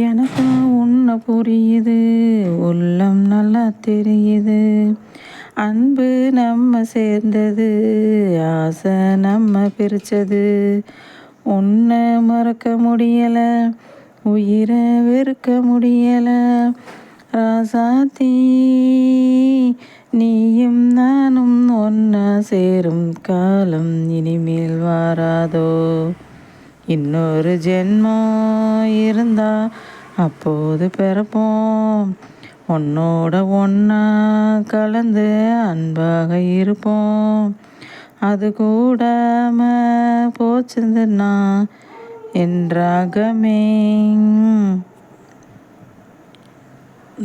எனக்கும் உன்னை புரியுது, உள்ளம் நல்லா தெரியுது. அன்பு நம்ம சேர்ந்தது, ஆசை நம்ம பிரிச்சது. உன்னை மறக்க முடியல, உயிரை வெறுக்க முடியல. ராசாத்தி நீயும் நானும் ஒன்னா சேரும் காலம் இனிமேல் வாராதோ. இன்னொரு ஜென்மம் இருந்தா அப்போது பிறப்போம். உன்னோட ஒன்னா கலந்து அன்பாக இருப்போம். அது கூடாம போச்சுன்னா என்றாகமே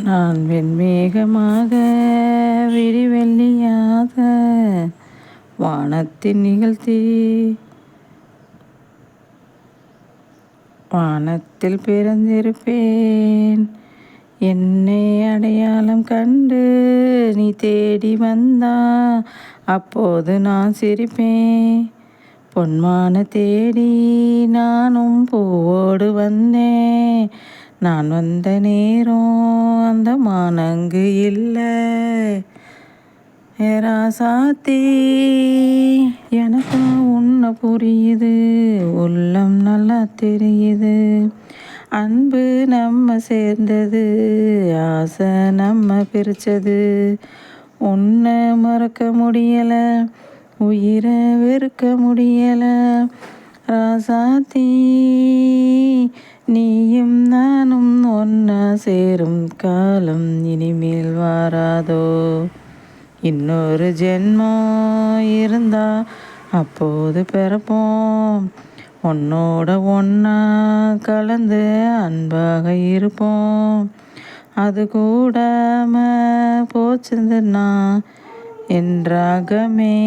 நான் வெண்மேகமாக விடிவெள்ளியாக வானத்தில் நிகழ்த்தி வானத்தில் பிறந்திருப்பேன். என்னை அடையாளம் கண்டு நீ தேடி வந்தா அப்போது நான் சிரிப்பேன். பொன்மான தேடி நானும் பூவோடு வந்தேன். நான் வந்த நேரம் அந்த மானங்கு இல்லை. ராசாத்தி எனக்கும் உன்னை புரியுது, உள்ளம் நல்லா தெரியுது. அன்பு நம்ம சேர்ந்தது, ஆசை நம்ம பிரிச்சது. உன்னை மறக்க முடியல, உயிரை வெறுக்க முடியல. ராசாத்தி நீயும் நானும் ஒன்னா சேரும் காலம் இனிமேல் வாராதோ. இன்னொரு ஜென்மம் இருந்தா அப்போது பிறப்போம். உன்னோட ஒன்னா கலந்து அன்பாக இருப்போம். அது கூடாம போச்சுன்னா என்றாகமே